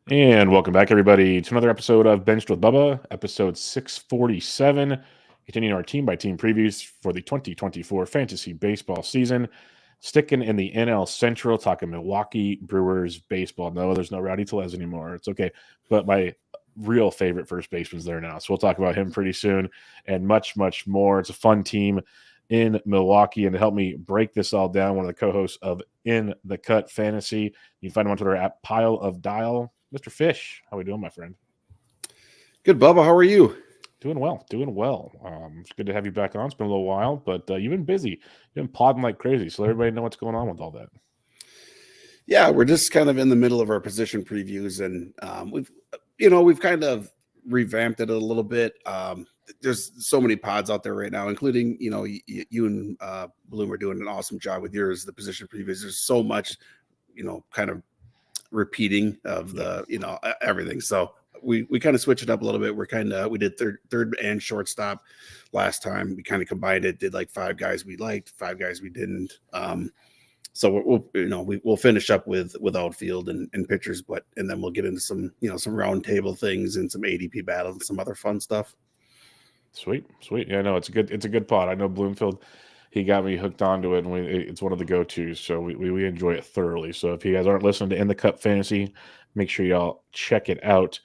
And welcome back, everybody, to another episode of Benched with Bubba, episode 647. Continuing our team by team previews for the 2024 fantasy baseball season. Sticking in the NL Central, talking Milwaukee Brewers baseball. No, there's no Rowdy Tellez anymore. It's okay. But my real favorite first baseman's there now. So we'll talk about him pretty soon and much, much more. It's a fun team in Milwaukee. And to help me break this all down, one of the co-hosts of In the Cut Fantasy. You can find him on Twitter at Pile of Dial. Mr. Fish, how are we doing, my friend? Good, Bubba. How are you? Doing well, doing well. It's good to have you back on. It's been a little while, but you've been busy. You've been plodding like crazy, so everybody know what's going on with all that. Yeah, we're just kind of in the middle of our position previews, and we've kind of revamped it a little bit. There's so many pods out there right now, including you and Bloom are doing an awesome job with yours. The position previews. There's so much, kind of repeating of the everything. So we kind of switched it up a little bit. We did third and shortstop last time. We kind of combined it, did like 5 guys we liked, 5 guys we didn't. So we'll finish up with outfield and pitchers, and then we'll get into some round table things and some ADP battles and some other fun stuff. Sweet. Yeah, no, it's a good pod. I know Bloomfield, he got me hooked onto it, and it's one of the go-tos. So we enjoy it thoroughly. So if you guys aren't listening to In the Cup Fantasy, make sure y'all check it out.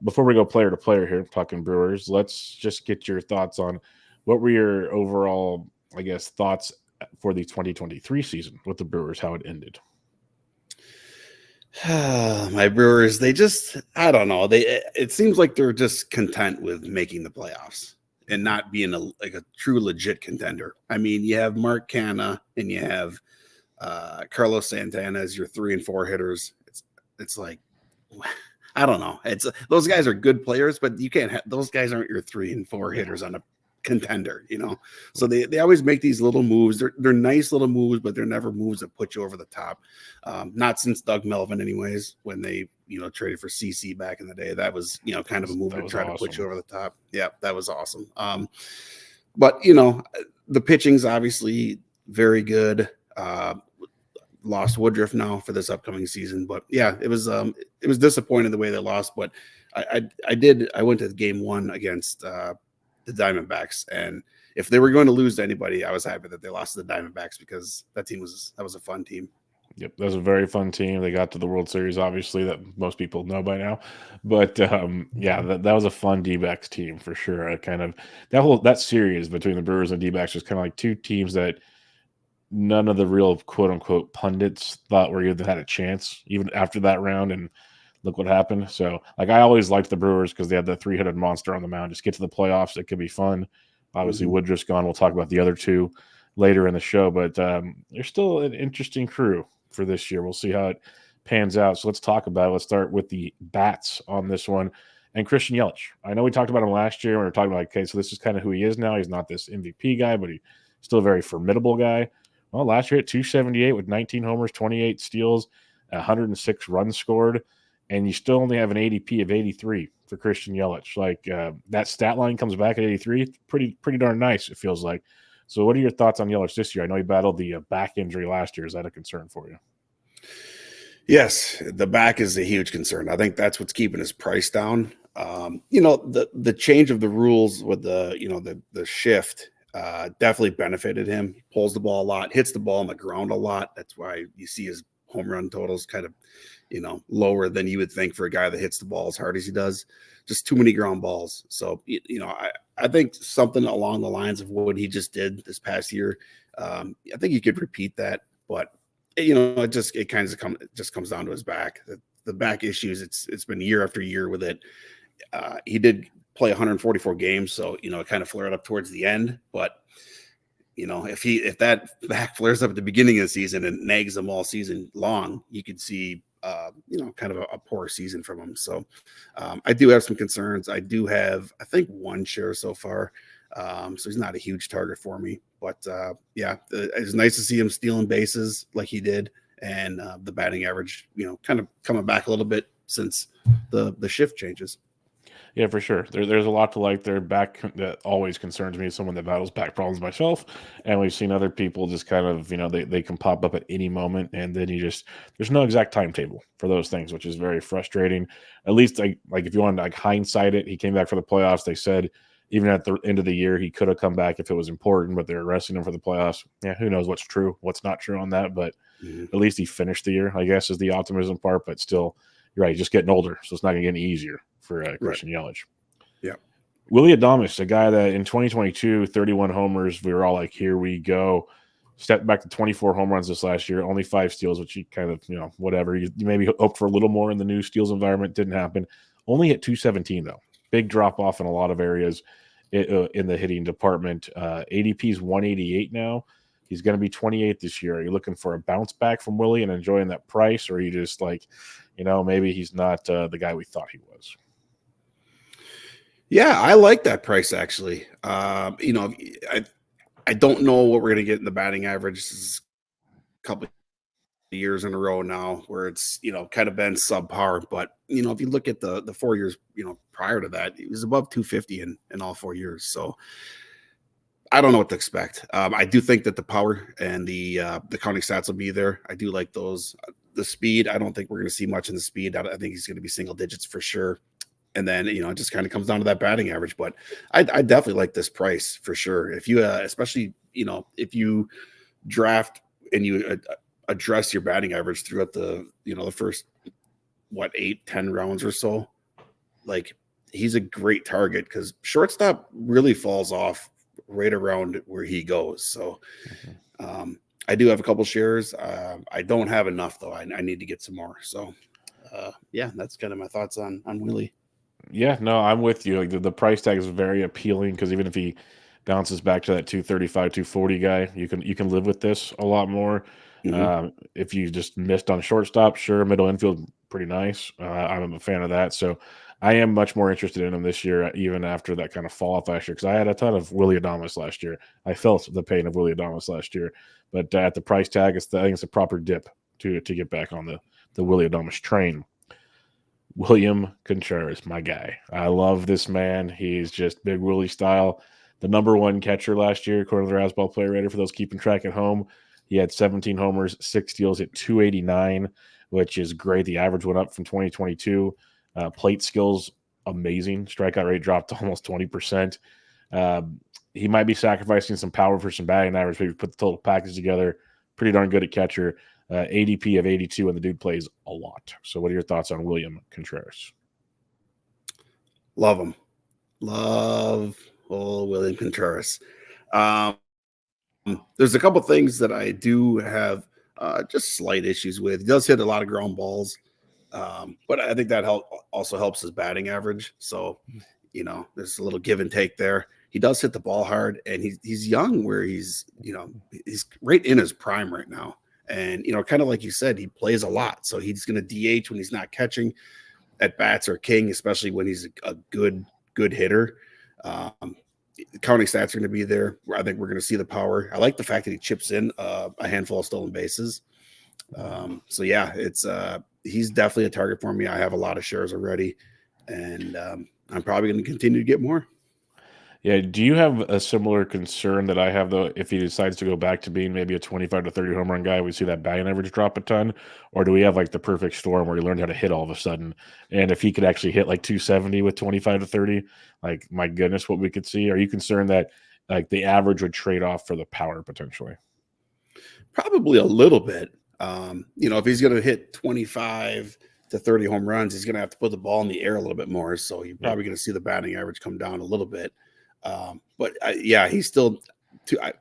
Before we go player to player here, talking Brewers, let's just get your thoughts on what were your overall, I guess, thoughts for the 2023 season with the Brewers, how it ended. My Brewers, I don't know. It seems like they're just content with making the playoffs and not being a true legit contender. I mean, you have Mark Canha and you have Carlos Santana as your 3 and 4 hitters. It's like, I don't know. Those guys are good players, but you can't have those guys aren't your 3 and 4 hitters on a contender, So they always make these little moves. They're nice little moves, but they're never moves that put you over the top. Not since Doug Melvin, anyways, when they traded for CC back in the day. That was kind of a move to try to put you over the top. Yeah, that was awesome. But the pitching's obviously very good. Lost Woodruff now for this upcoming season, but yeah, it was disappointing the way they lost. But I went to game 1 against the Diamondbacks, and if they were going to lose to anybody, I was happy that they lost to the Diamondbacks because that was a fun team. Yep, that was a very fun team. They got to the World Series, obviously, that most people know by now. But yeah, that was a fun D-backs team for sure. That series between the Brewers and D-backs was kind of like two teams that none of the real quote unquote pundits thought were even had a chance, even after that round. And look what happened. So, like, I always liked the Brewers because they had the 3-headed monster on the mound. Just get to the playoffs; it could be fun. Obviously, Woodruff's gone. We'll talk about the other two later in the show, but they're still an interesting crew for this year. We'll see how it pans out. So let's talk about it. Let's start with the bats on this one. And Christian Yelich. I know we talked about him last year when we were talking about, okay, so this is kind of who he is now. He's not this MVP guy, but he's still a very formidable guy. Well, last year at 278 with 19 homers, 28 steals, 106 runs scored, and you still only have an ADP of 83 for Christian Yelich. Like that stat line comes back at 83. It's pretty darn nice, it feels like. So what are your thoughts on Yelich this year? I know he battled the back injury last year. Is that a concern for you? Yes, the back is a huge concern. I think that's what's keeping his price down. The change of the rules with the shift definitely benefited him. He pulls the ball a lot, hits the ball on the ground a lot. That's why you see his home run totals kind of, lower than you would think for a guy that hits the ball as hard as he does. Just too many ground balls. So, I think something along the lines of what he just did this past year. I think you could repeat that, but it kind of comes down to his back. The back issues. It's been year after year with it. He did play 144 games, so it kind of flared up towards the end. But if that back flares up at the beginning of the season and nags him all season long, you could see kind of a poor season from him. So I do have some concerns. I do have, I think, 1 share so far. So he's not a huge target for me. But it's nice to see him stealing bases like he did, and the batting average, kind of coming back a little bit since the shift changes. Yeah, for sure. There's a lot to like. Their back that always concerns me. Someone that battles back problems myself, and we've seen other people just kind of they can pop up at any moment, and then there's no exact timetable for those things, which is very frustrating. At least like if you want to like hindsight it, he came back for the playoffs. They said even at the end of the year he could have come back if it was important, but they're arresting him for the playoffs. Yeah, who knows what's true, what's not true on that, but Mhm. at least he finished the year, I guess, is the optimism part. But still, you're right, just getting older, so it's not going to get any easier for Right. Christian Yelich. Yeah. Willy Adames, a guy that in 2022, 31 homers, we were all like, here we go. Stepped back to 24 home runs this last year, only 5 steals, which you kind of, whatever. You maybe hoped for a little more in the new steals environment. Didn't happen. Only at 217, though. Big drop off in a lot of areas in the hitting department. ADP is 188 now. He's going to be 28 this year. Are you looking for a bounce back from Willie and enjoying that price? Or are you just like, maybe he's not the guy we thought he was? Yeah, I like that price actually. I don't know what we're going to get in the batting average. This is a couple of years in a row now where it's kind of been subpar. But if you look at the 4 years prior to that, it was above 250 in all 4 years. So I don't know what to expect. I do think that the power and the counting stats will be there. I do like those. The speed, I don't think we're going to see much in the speed. I think he's going to be single digits for sure. And then, it just kind of comes down to that batting average. But I definitely like this price for sure. If you, especially, if you draft and you address your batting average throughout the first, 8-10 rounds or so, like he's a great target because shortstop really falls off right around where he goes. So I do have a couple shares. I don't have enough, though. I need to get some more. So, yeah, that's kind of my thoughts on Willie. Yeah, no, I'm with you. Like the price tag is very appealing because even if he bounces back to that 235, 240 guy, you can live with this a lot more. Mhm. If you just missed on shortstop, sure, middle infield, pretty nice. I'm a fan of that. So I am much more interested in him this year, even after that kind of fall off last year, because I had a ton of Willy Adames last year. I felt the pain of Willy Adames last year, but at the price tag, I think it's a proper dip to get back on the Willy Adames train. William Contreras, my guy. I love this man. He's just big Willie style. The number one catcher last year, according to the Razzball Player Rater, for those keeping track at home. He had 17 homers, 6 steals at 289, which is great. The average went up from 2022. Plate skills, amazing. Strikeout rate dropped to almost 20%. He might be sacrificing some power for some batting average, but if you put the total package together, pretty darn good at catcher. ADP of 82, and the dude plays a lot. So what are your thoughts on William Contreras? Love him. Love old William Contreras. Um, there's a couple things that I do have just slight issues with. He does hit a lot of ground balls, but I think that also helps his batting average. So, there's a little give and take there. He does hit the ball hard, and he's young where he's right in his prime right now. And, kind of like you said, he plays a lot. So he's going to DH when he's not catching. At bats are king, especially when he's a good hitter. Counting stats are going to be there. I think we're going to see the power. I like the fact that he chips in a handful of stolen bases. So yeah, he's definitely a target for me. I have a lot of shares already, and I'm probably going to continue to get more. Yeah, do you have a similar concern that I have, though, if he decides to go back to being maybe a 25 to 30 home run guy, we see that batting average drop a ton? Or do we have like the perfect storm where he learned how to hit all of a sudden? And if he could actually hit like 270 with 25 to 30, like my goodness, what we could see? Are you concerned that like the average would trade off for the power potentially? Probably a little bit. If he's going to hit 25 to 30 home runs, he's going to have to put the ball in the air a little bit more. So you're Yeah. probably going to see the batting average come down a little bit. But yeah, he's still like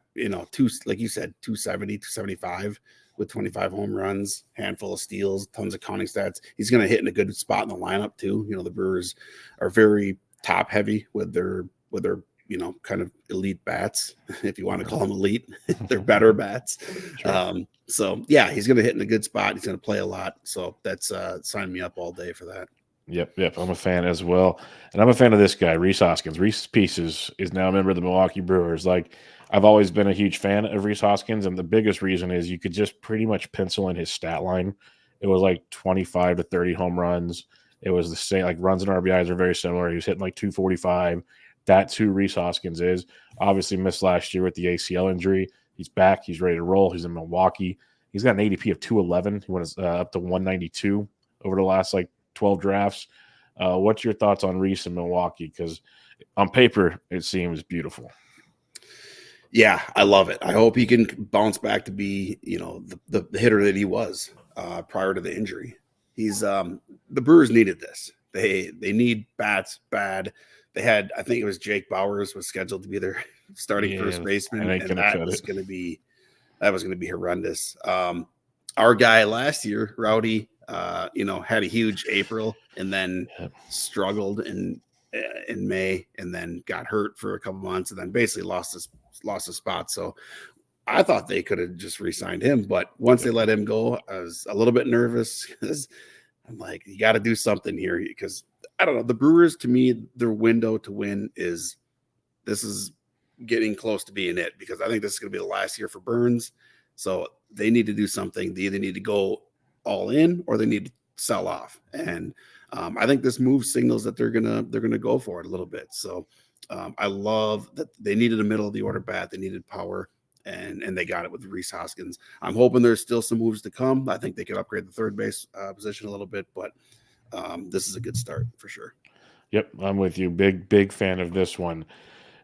you said, 270, 275 with 25 home runs, handful of steals, tons of counting stats. He's going to hit in a good spot in the lineup too. The Brewers are very top heavy with their kind of elite bats, if you want to call them elite. They're better bats. Sure. So yeah, he's going to hit in a good spot. He's going to play a lot. So that's sign me up all day for that. Yep. I'm a fan as well. And I'm a fan of this guy, Rhys Hoskins. Rhys Pieces is now a member of the Milwaukee Brewers. Like, I've always been a huge fan of Rhys Hoskins, and the biggest reason is you could just pretty much pencil in his stat line. It was like 25 to 30 home runs, It was the same, like runs and RBIs are very similar. He was hitting like 245. That's who Rhys Hoskins is. Obviously missed last year with the ACL injury. He's back. He's ready to roll. He's in Milwaukee. He's got an ADP of 211. He went up to 192 over the last like 12 drafts. What's your thoughts on Rhys in Milwaukee? Because on paper, it seems beautiful. Yeah, I love it. I hope he can bounce back to be, the hitter that he was prior to the injury. He's the Brewers needed this. They need bats bad. They had, I think it was Jake Bauers was scheduled to be their starting first baseman, and that was going to be horrendous. Our guy last year, Rowdy, had a huge April and then struggled in May, and then got hurt for a couple months, and then basically lost his spot. So I thought they could have just re-signed him, but once they let him go, I was a little bit nervous because I'm like, you got to do something here, because I don't know. The Brewers, to me, their window to win is getting close to being it, because I think this is going to be the last year for Burnes. So they need to do something. They either need to go all in or they need to sell off. And I think this move signals that they're gonna go for it a little bit. So I love that they needed a middle of the order bat. They needed power, and they got it with Rhys Hoskins. I'm hoping there's still some moves to come. I think they could upgrade the third base position a little bit, but this is a good start for sure. Yep, I'm with you. Big fan of this one.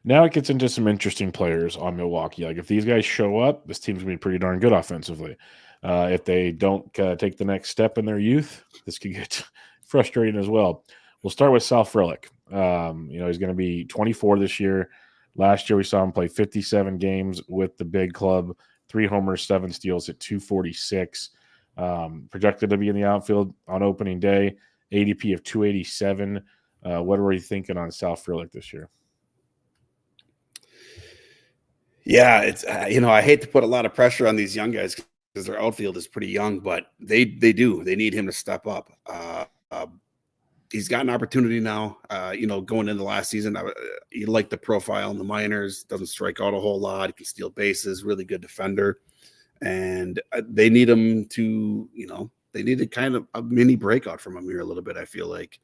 Now it gets into some interesting players on Milwaukee. Like if these guys show up, this team's gonna be pretty darn good offensively. If they don't take the next step in their youth, this could get frustrating as well. We'll start with Sal Frelick. He's going to be 24 this year. Last year we saw him play 57 games with the big club, 3 homers, 7 steals at 246. Projected to be in the outfield on opening day, ADP of 287. What are we thinking on Sal Frelick this year? Yeah, it's I hate to put a lot of pressure on these young guys because their outfield is pretty young, but they need him to step up. He's got an opportunity now. Going into last season, he liked the profile in the minors. Doesn't strike out a whole lot. He can steal bases. Really good defender, and they need him to. They need a kind of a mini breakout from him here a little bit. I feel like.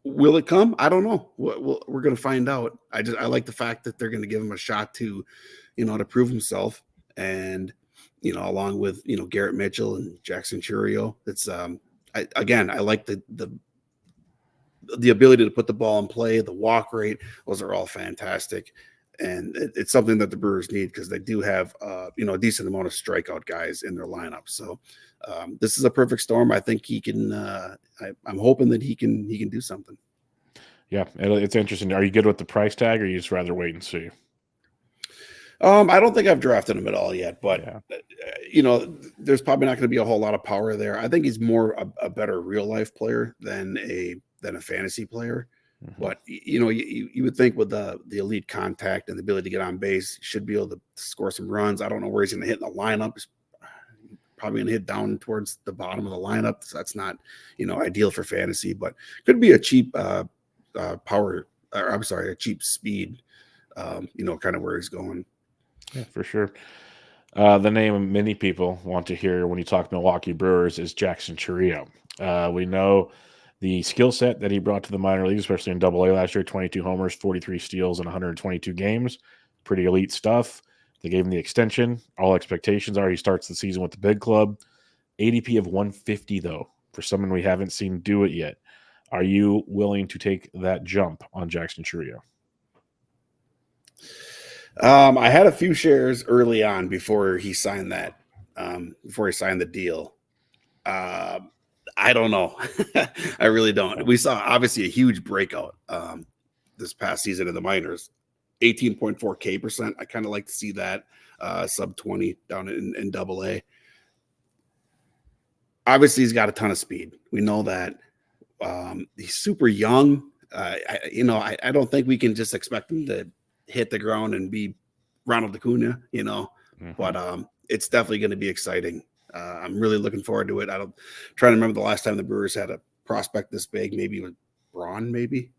Will it come? I don't know. We're going to find out. I like the fact that they're going to give him a shot to, to prove himself, and along with Garrett Mitchell and Jackson Chourio. It's I like the ability to put the ball in play, the walk rate. Those are all fantastic, and it's something that the Brewers need because they do have a decent amount of strikeout guys in their lineup. So this is a perfect storm. I think he can. I'm hoping that he can do something. Yeah, it's interesting. Are you good with the price tag, or you just rather wait and see? I don't think I've drafted him at all yet, but there's probably not going to be a whole lot of power there. I think he's more a better real life player than a fantasy player. Mm-hmm. But you would think with the elite contact and the ability to get on base, he should be able to score some runs. I don't know where he's going to hit in the lineup. He's probably going to hit down towards the bottom of the lineup. So that's not ideal for fantasy, but could be a cheap a cheap speed. Kind of where he's going. Yeah, for sure. The name many people want to hear when you talk Milwaukee Brewers is Jackson Chourio. We know the skill set that he brought to the minor leagues, especially in Double-A last year, 22 homers, 43 steals in 122 games. Pretty elite stuff. They gave him the extension. All expectations are he starts the season with the big club. ADP of 150, though, for someone we haven't seen do it yet. Are you willing to take that jump on Jackson Chourio? I had a few shares early on before he signed the deal. I don't know. I really don't. We saw obviously a huge breakout this past season in the minors, 18.4 K%. I kind of like to see that sub 20 down in Double-A. Obviously, he's got a ton of speed. We know that. He's super young. I don't think we can just expect him to hit the ground and be Ronald Acuna, but it's definitely going to be exciting. I'm really looking forward to it. I'm trying to remember the last time the Brewers had a prospect this big, maybe with Braun, maybe.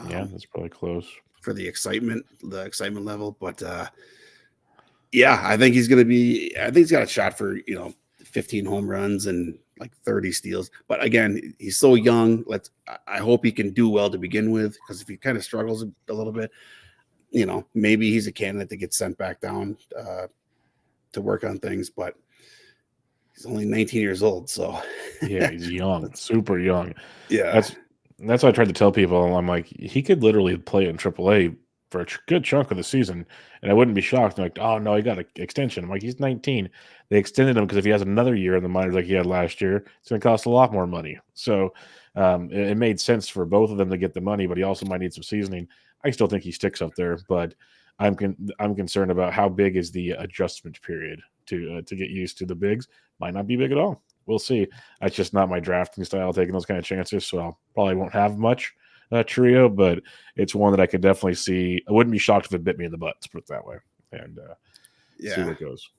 Yeah, that's probably close for the excitement level. But I think he's going to be. I think he's got a shot for 15 home runs and like 30 steals. But again, he's so young. I hope he can do well to begin with, because if he kind of struggles a little bit, maybe he's a candidate to get sent back down to work on things. But he's only 19 years old, so Yeah, he's young, super young. yeah. That's what I tried to tell people. I'm like, he could literally play in AAA for a good chunk of the season, and I wouldn't be shocked. They're like, oh no, he got an extension. I'm like, he's 19. They extended him because if he has another year in the minors like he had last year, it's going to cost a lot more money. So it made sense for both of them to get the money, but he also might need some seasoning. I still think he sticks up there, but I'm concerned about how big is the adjustment period to get used to the bigs. Might not be big at all. We'll see. That's just not my drafting style, taking those kind of chances. So I probably won't have much trio, but it's one that I could definitely see. I wouldn't be shocked if it bit me in the butt, to put it that way, and see where it goes.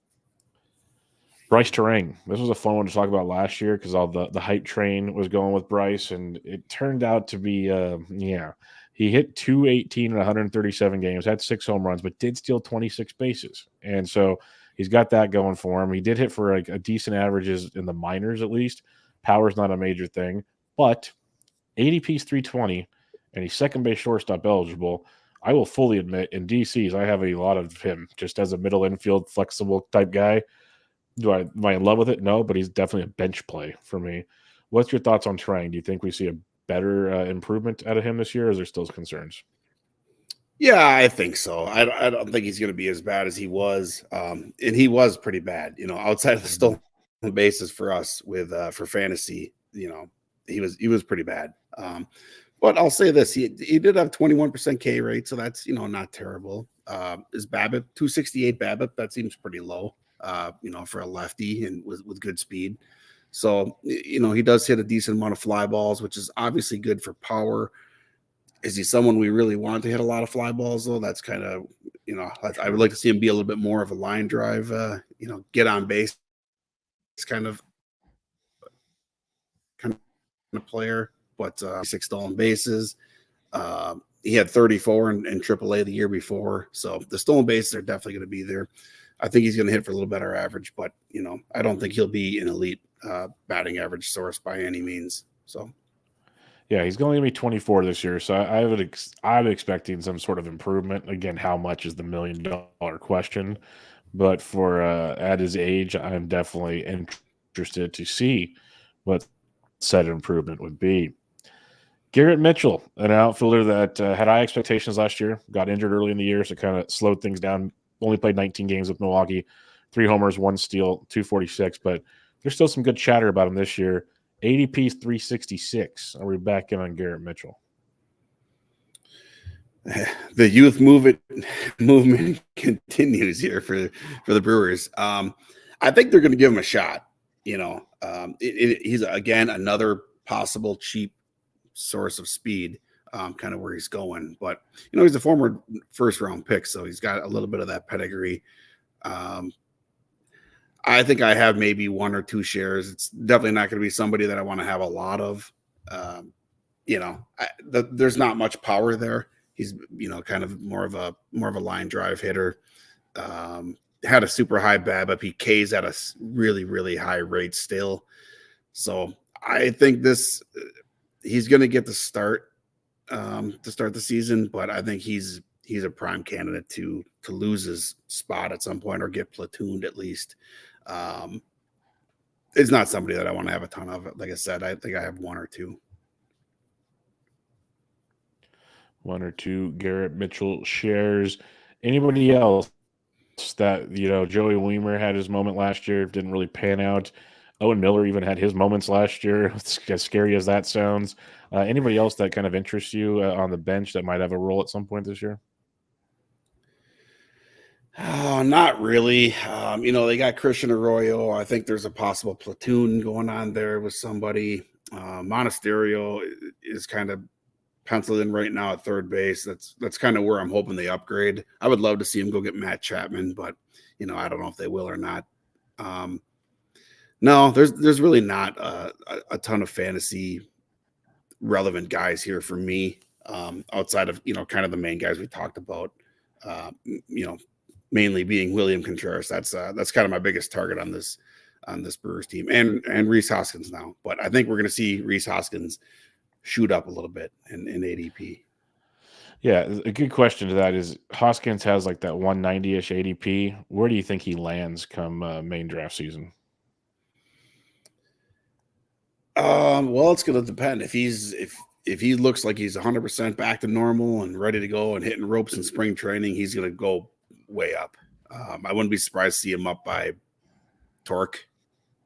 Bryce Terang. This was a fun one to talk about last year because all the hype train was going with Bryce, and it turned out to be, he hit 218 in 137 games, had 6 home runs, but did steal 26 bases. And so he's got that going for him. He did hit for a decent averages in the minors at least. Power's not a major thing, but ADP's 320, and he's second base shortstop eligible. I will fully admit, in DCs, I have a lot of him just as a middle infield flexible type guy. Am I in love with it? No, but he's definitely a bench play for me. What's your thoughts on Trang? Do you think we see a better improvement out of him this year, or is there still concerns? Yeah, I think so. I don't think he's going to be as bad as he was, and he was pretty bad. Outside of the stolen bases for us for fantasy, he was pretty bad. But I'll say this: he did have 21% K rate, so that's not terrible. His BABIP 268 BABIP, that seems pretty low. For a lefty and with good speed. So, he does hit a decent amount of fly balls, which is obviously good for power. Is he someone we really want to hit a lot of fly balls, though? That's kind of, I would like to see him be a little bit more of a line drive, get on base kind of player, but 6 stolen bases. He had 34 in AAA the year before. So the stolen bases are definitely going to be there. I think he's going to hit for a little better average, but I don't think he'll be an elite batting average source by any means. So, yeah, he's only going to be 24 this year, so I'm expecting some sort of improvement. Again, how much is the $1 million question? But for at his age, I'm definitely interested to see what said improvement would be. Garrett Mitchell, an outfielder that had high expectations last year, got injured early in the year, so kind of slowed things down. Only played 19 games with Milwaukee, 3 homers, 1 steal, 246. But there's still some good chatter about him this year. ADP's 366. Are we back in on Garrett Mitchell? The youth movement continues here for the Brewers. I think they're going to give him a shot. He's again another possible cheap source of speed, kind of where he's going. But he's a former first round pick, so he's got a little bit of that pedigree. I think I have maybe 1 or 2 shares. It's definitely not going to be somebody that I want to have a lot of. There's not much power there. He's kind of more of a line drive hitter. Had a super high BABIP. He Ks at a really, really high rate still. So I think he's going to get the start to start the season, but I think he's a prime candidate to lose his spot at some point or get platooned at least. It's not somebody that I want to have a ton of. Like I said, I think I have 1 or 2. 1 or 2 Garrett Mitchell shares. Anybody else that, Joey Weimer had his moment last year, didn't really pan out. Owen Miller even had his moments last year, as scary as that sounds. Anybody else that kind of interests you on the bench that might have a role at some point this year? Oh, not really. They got Christian Arroyo. I think there's a possible platoon going on there with somebody. Monasterio is kind of penciled in right now at third base. That's kind of where I'm hoping they upgrade. I would love to see him go get Matt Chapman, but I don't know if they will or not. No, there's really not a ton of fantasy relevant guys here for me, outside of kind of the main guys we talked about. Mainly being William Contreras. That's kind of my biggest target on this on this Brewers team, and Rhys Hoskins now. But I think we're going to see Rhys Hoskins shoot up a little bit in ADP. Yeah, a good question to that is Hoskins has like that 190-ish ADP. Where do you think he lands come main draft season? Well, it's going to depend. If he looks like he's 100% back to normal and ready to go and hitting ropes in spring training, he's going to go way up. I wouldn't be surprised to see him up by Torque.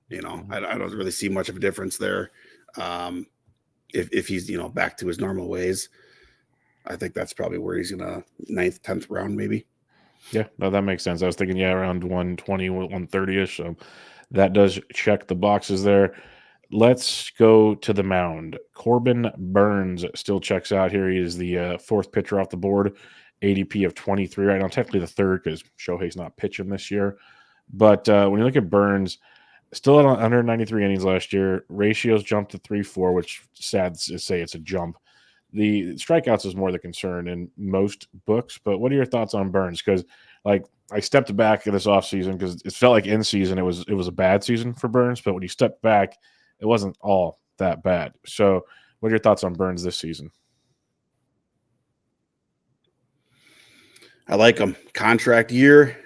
You know, I don't really see much of a difference there. If he's, back to his normal ways, I think that's probably where he's gonna 9th, 10th round, maybe. Yeah, no, that makes sense. I was thinking, around 120, 130-ish. So that does check the boxes there. Let's go to the mound. Corbin Burnes still checks out here. He is the fourth pitcher off the board, ADP of 23 right now. Technically the third because Shohei's not pitching this year. But when you look at Burnes, still at 193 innings last year. Ratios jumped to 3.4, which sad to say it's a jump. The strikeouts is more the concern in most books. But what are your thoughts on Burnes? Because I stepped back in this offseason because it felt like in season it was a bad season for Burnes. But when you stepped back, it wasn't all that bad. So what are your thoughts on Burnes this season? I like him. Contract year.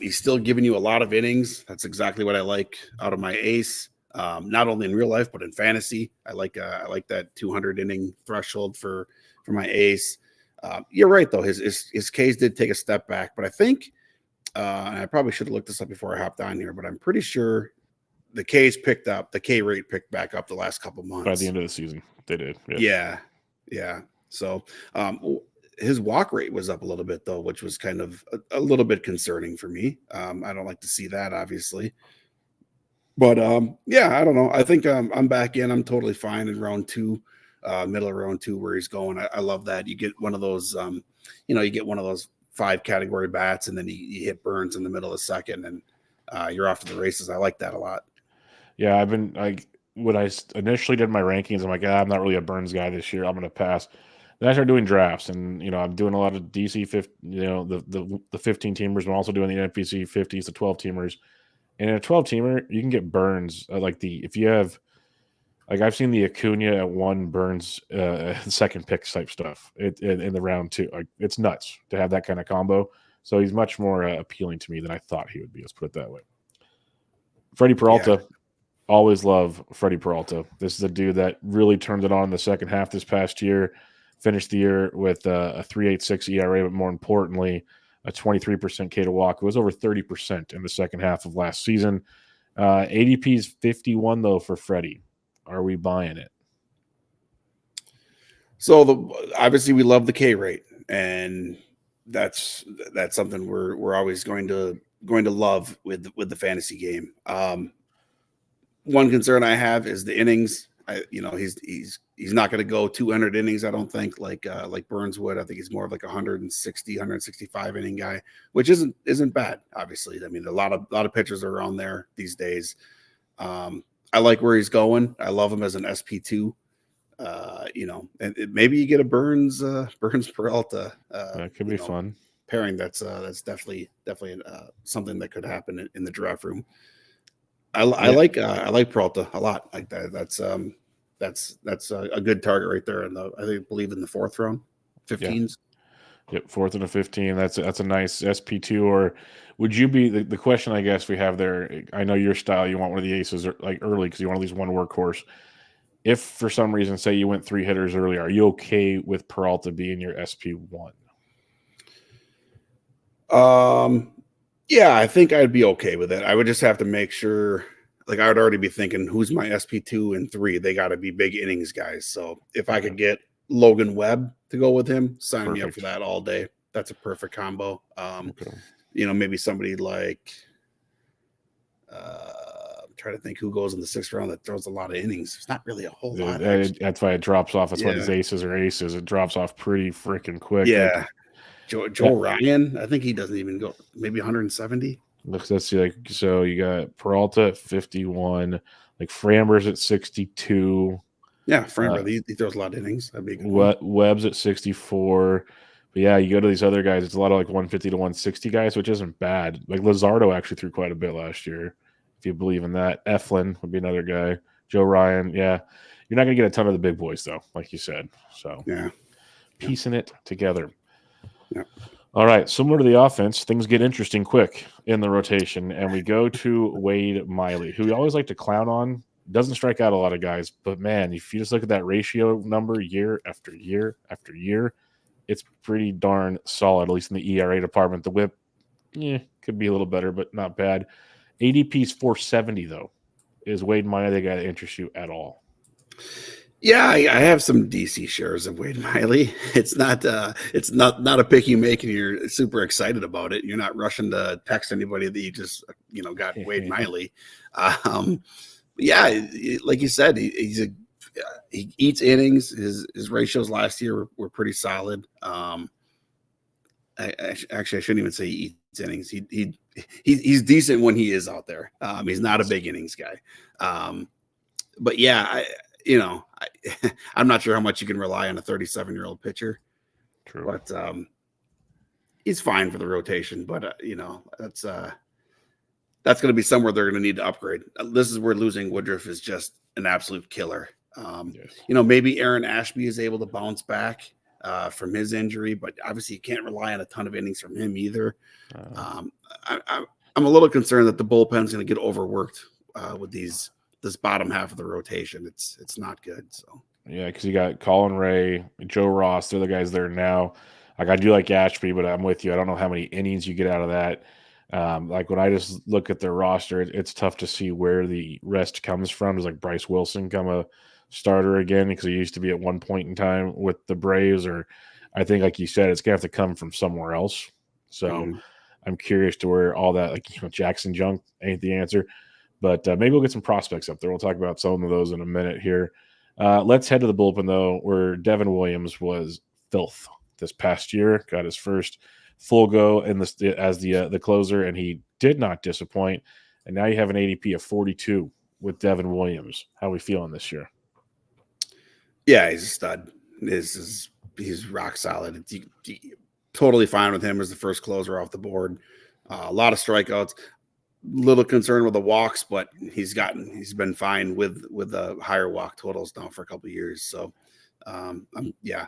He's still giving you a lot of innings. That's exactly what I like out of my ace. Not only in real life, but in fantasy. I like that 200 inning threshold for my ace. You're right, though. His Ks did take a step back, but I think, and I probably should have looked this up before I hopped on here, but I'm pretty sure the Ks picked up, the K rate picked back up the last couple months. By the end of the season, they did. Yeah. So his walk rate was up a little bit, though, which was kind of a little bit concerning for me. I don't like to see that, obviously. But, I don't know. I think I'm back in. I'm totally fine in round 2, middle of round 2 where he's going. I love that. You get one of those, you get one of those 5 category bats, and then you hit Burnes in the middle of the second, and you're off to the races. I like that a lot. Yeah, I've been when I initially did my rankings, I'm like, I'm not really a Burnes guy this year. I'm going to pass. Then I started doing drafts, and I'm doing a lot of DC 50, the 15 teamers. I'm also doing the NFBC 50s, the 12 teamers. And in a 12 teamer, you can get Burnes if you have I've seen the Acuna at 1, Burnes second pick type stuff in the round 2. It's nuts to have that kind of combo. So he's much more appealing to me than I thought he would be. Let's put it that way. Freddy Peralta. Yeah. Always love Freddy Peralta. This is a dude that really turned it on in the second half this past year. Finished the year with a 3.86 ERA, but more importantly, a 23% K to walk. It was over 30% in the second half of last season. ADP is 51, though, for Freddie. Are we buying it? So obviously we love the K rate, and that's something we're always going to love with the fantasy game. One concern I have is the innings. He's not going to go 200 innings. I don't think like Burnes would. I think he's more of like 160, 165 inning guy, which isn't bad. Obviously, I mean a lot of pitchers are around there these days. I like where he's going. I love him as an SP2. And maybe you get a Burnes Peralta. That could be fun pairing. That's definitely something that could happen in the draft room. I like Peralta a lot. Like that. That's a good target right there. And I believe in the 4th round, 15s. Yep, 4th and a 15. That's a nice SP2. Or would you be the question? I guess we have there. I know your style. You want one of the aces early because you want at least one workhorse. If for some reason, say you went 3 hitters early, are you okay with Peralta being your SP1? Yeah, I think I'd be okay with it. I would just have to make sure, I would already be thinking, who's my SP2 and 3? They got to be big innings guys. So if I could get Logan Webb to go with him, sign me up for that all day. That's a perfect combo. Maybe somebody like, I'm trying to think who goes in the 6th round that throws a lot of innings. There's not really a whole lot. That's why it drops off. That's why these aces are aces. It drops off pretty freaking quick. Yeah. Joe Ryan, I think he doesn't even go, maybe 170. Let's see, so you got Peralta at 51, Framber's at 62. Yeah, Framber, he throws a lot of innings. That'd be good. Webb's at 64. But yeah, you go to these other guys, it's a lot of 150 to 160 guys, which isn't bad. Luzardo actually threw quite a bit last year. if you believe in that. Eflin would be another guy. Joe Ryan, yeah. You're not going to get a ton of the big boys, though, like you said. So, Yeah. piecing it together. Yeah. All right, similar to the offense, things get interesting quick in the rotation, and we go to Wade Miley, who we always like to clown on. Doesn't strike out a lot of guys, but man, if you just look at that ratio number year after year after year, it's pretty darn solid, at least in the ERA department. The whip, could be a little better, but not bad. ADP's 470, though. Is Wade Miley the guy that interests you at all? Yeah, I have some DC shares of Wade Miley. It's not a pick you make and you're super excited about it. You're not rushing to text anybody that you just got Wade Miley. Yeah, like you said, he eats innings. His ratios last year were pretty solid. I shouldn't even say he eats innings. He's decent when he is out there. He's not a big innings guy. But yeah, I'm not sure how much you can rely on a 37-year-old pitcher. True. But he's fine for the rotation. But that's going to be somewhere they're going to need to upgrade. This is where losing Woodruff is just an absolute killer. Yes. Maybe Aaron Ashby is able to bounce back from his injury, but obviously you can't rely on a ton of innings from him either. I'm a little concerned that the bullpen's going to get overworked with this bottom half of the rotation. It's not good. So yeah, because you got Colin Ray, Joe Ross, they're the guys there now. Like I do like Ashby, but I'm with you. I don't know how many innings you get out of that. Like when I just look at their roster, it's tough to see where the rest comes from. Does like Bryce Wilson come a starter again because he used to be at one point in time with the Braves, or I think like you said, it's gonna have to come from somewhere else. So I'm curious to where all that Jackson Junk ain't the answer. But maybe we'll get some prospects up there. We'll talk about some of those in a minute here. Let's head to the bullpen, though, where Devin Williams was filth this past year. Got his first full go as the closer, and he did not disappoint. And now you have an ADP of 42 with Devin Williams. How are we feeling this year? Yeah, he's a stud. He's rock solid. Totally fine with him as the first closer off the board. A lot of strikeouts. Little concerned with the walks, but he's been fine with the higher walk totals now for a couple of years. So I'm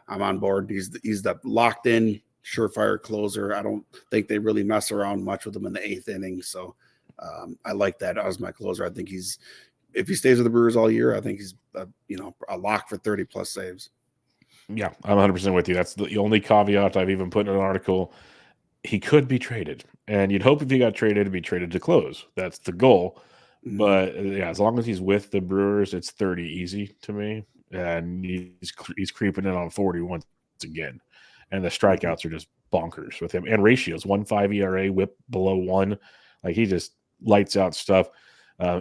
on board. He's the locked in surefire closer. I don't think they really mess around much with him in the 8th inning. So I like that as my closer. I think if he stays with the Brewers all year, I think he's a lock for 30 plus saves. Yeah, I'm 100% with you. That's the only caveat I've even put in an article. He could be traded, and you'd hope if he got traded to be traded to close. That's the goal. But yeah, as long as he's with the Brewers, it's 30 easy to me, and he's creeping in on 40 once again, and the strikeouts are just bonkers with him. And ratios 1.5 ERA, WHIP below 1, like he just lights out stuff.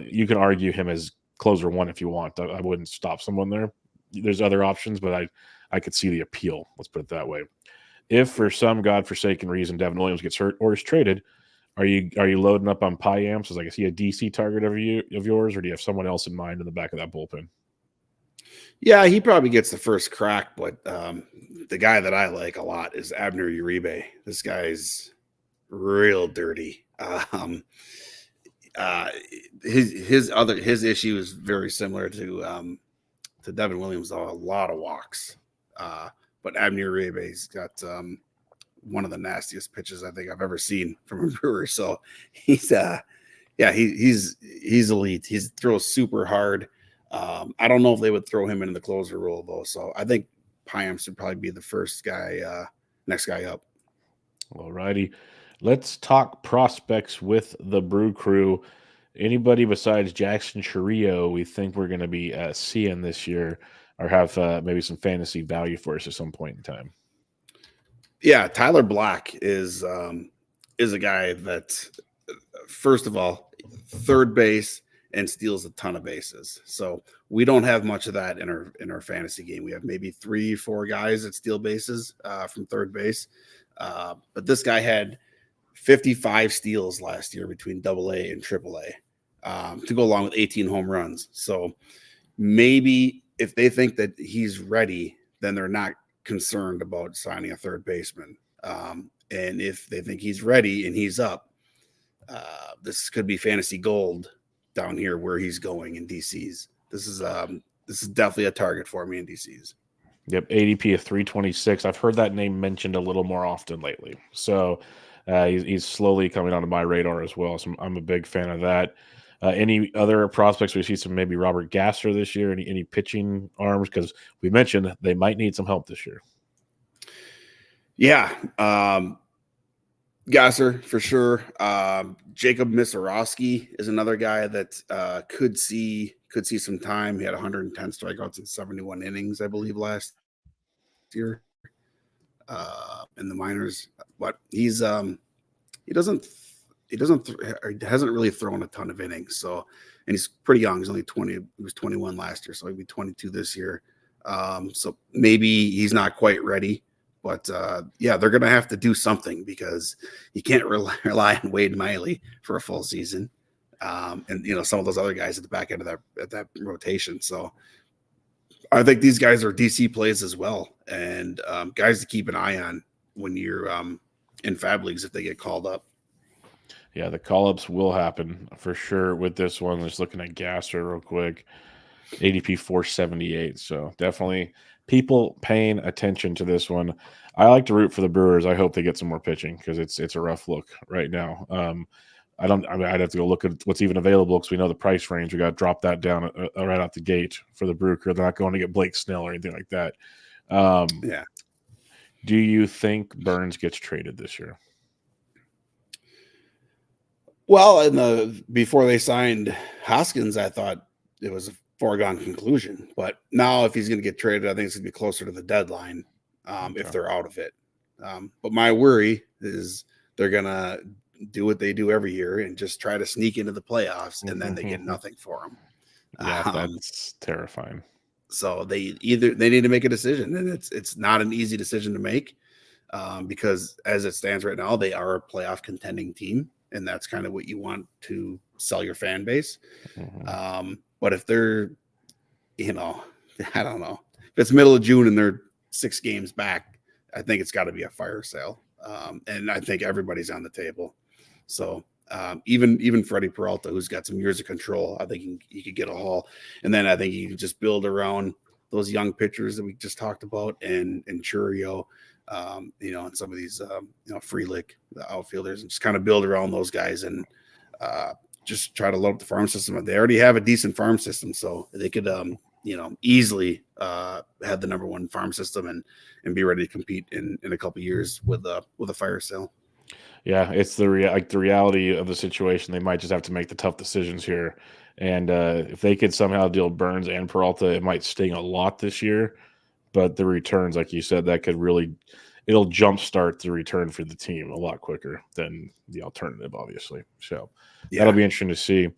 You can argue him as closer 1 if you want. I wouldn't stop someone there. There's other options, but I could see the appeal. Let's put it that way. If for some godforsaken reason Devin Williams gets hurt or is traded, are you loading up on Payam? So is he a DC target of yours, or do you have someone else in mind in the back of that bullpen? Yeah, he probably gets the first crack, but the guy that I like a lot is Abner Uribe. This guy's real dirty. His issue is very similar to Devin Williams, though, a lot of walks. But Abner Uribe's got one of the nastiest pitches I think I've ever seen from a Brewer. So he's elite. He throws super hard. I don't know if they would throw him into the closer role though. So I think Payam should probably be the first guy, next guy up. All righty. Let's talk prospects with the Brew Crew. Anybody besides Jackson Chourio we think we're going to be seeing this year, or have maybe some fantasy value for us at some point in time? Yeah, Tyler Black is a guy that, first of all, third base and steals a ton of bases. So we don't have much of that in our fantasy game. We have maybe 3-4 guys that steal bases from third base. But this guy had 55 steals last year between AA and AAA to go along with 18 home runs. So maybe if they think that he's ready, then they're not concerned about signing a third baseman. And if they think he's ready and he's up, this could be fantasy gold down here where he's going in DC's. This is definitely a target for me in DC's. Yep, ADP of 326. I've heard that name mentioned a little more often lately. So he's slowly coming onto my radar as well. So I'm a big fan of that. Any other prospects? We see some maybe Robert Gasser this year. Any pitching arms? Because we mentioned they might need some help this year. Yeah, Gasser for sure. Jacob Misarowski is another guy that could see some time. He had 110 strikeouts in 71 innings, I believe, last year in the minors. But he hasn't really thrown a ton of innings. So, and he's pretty young. He's only 20. He was 21 last year, so he'll be 22 this year. So maybe he's not quite ready. But, yeah, they're going to have to do something because you can't rely on Wade Miley for a full season. And, some of those other guys at the back end of that rotation. So I think these guys are DC plays as well. And guys to keep an eye on when you're in Fab Leagues if they get called up. Yeah, the call-ups will happen for sure with this one. Just looking at Gasser real quick. ADP 478. So definitely people paying attention to this one. I like to root for the Brewers. I hope they get some more pitching because it's a rough look right now. I'd have to go look at what's even available because we know the price range. We got to drop that down right out the gate for the Brew Crew. They're not going to get Blake Snell or anything like that. Yeah. Do you think Burnes gets traded this year? Well, before they signed Hoskins, I thought it was a foregone conclusion. But now, if he's going to get traded, I think it's going to be closer to the deadline if they're out of it. But my worry is they're going to do what they do every year and just try to sneak into the playoffs, and then they get nothing for them. Yeah, that's terrifying. So they need to make a decision, and it's not an easy decision to make because as it stands right now, they are a playoff contending team, and that's kind of what you want to sell your fan base. But if they're, I don't know, if it's middle of June and they're 6 games back, I think it's got to be a fire sale. And I think everybody's on the table. So even Freddy Peralta, who's got some years of control, I think he could get a haul. And then I think you can just build around those young pitchers that we just talked about and Churio, and some of these, Freelick, the outfielders, and just kind of build around those guys and just try to load up the farm system. They already have a decent farm system, so they could, easily have the number one farm system and be ready to compete in a couple of years with a fire sale. Yeah, it's the reality of the situation. They might just have to make the tough decisions here. And if they could somehow deal Burnes and Peralta, it might sting a lot this year. But the returns, like you said, that could really – it'll jumpstart the return for the team a lot quicker than the alternative, obviously. So that'll be interesting to see.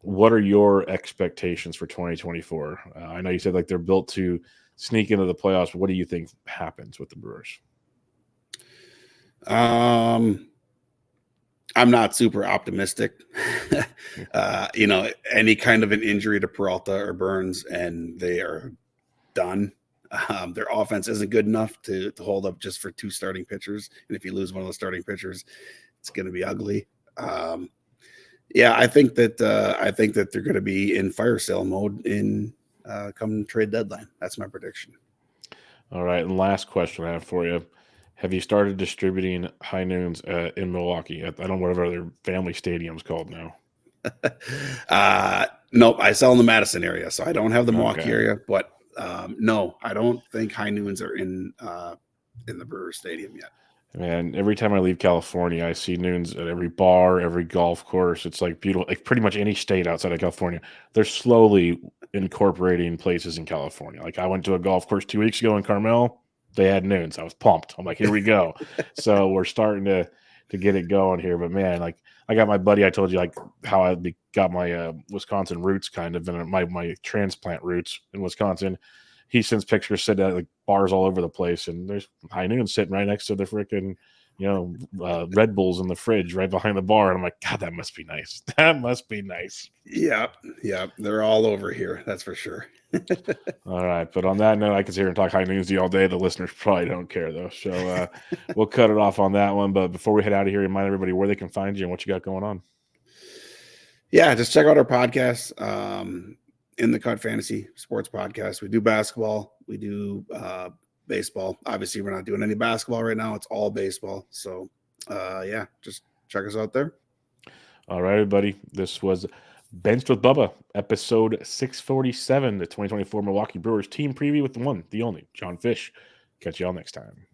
What are your expectations for 2024? I know you said they're built to sneak into the playoffs. But what do you think happens with the Brewers? I'm not super optimistic. Any kind of an injury to Peralta or Burnes, and they are done. Their offense isn't good enough to hold up just for 2 starting pitchers. And if you lose one of the starting pitchers, it's going to be ugly. I think that they're going to be in fire sale mode in come trade deadline. That's my prediction. All right. And last question I have for you. Have you started distributing high noons in Milwaukee? I don't know whatever their family stadium's called now. Nope. I sell in the Madison area, so I don't have the Milwaukee area. But no, I don't think high noons are in the Brewers Stadium yet. Man, every time I leave California, I see noons at every bar, every golf course. It's beautiful. Like pretty much any state outside of California, they're slowly incorporating places in California. Like I went to a golf course 2 weeks ago in Carmel. They had noons. I was pumped. I'm like, here we go. So we're starting to get it going here. But man, I got my buddy. I told you how I got my Wisconsin roots, kind of, and my transplant roots in Wisconsin. He sends pictures sitting at bars all over the place, and there's high noon sitting right next to the freaking Red Bulls in the fridge right behind the bar. And I'm like, God, that must be nice. That must be nice. Yeah, they're all over here. That's for sure. All right, but on that note, I could sit here and talk high noons to you all day. The listeners probably don't care though, so we'll cut it off on that one. But before we head out of here, remind everybody where they can find you and what you got going on. Yeah, just check out our podcast, In the Cut Fantasy Sports Podcast. We do basketball, we do baseball. Obviously, we're not doing any basketball right now. It's all baseball. So, yeah, just check us out there. All right, everybody. This was Benched with Bubba, episode 647, the 2024 Milwaukee Brewers team preview with the one, the only, John Fish. Catch y'all next time.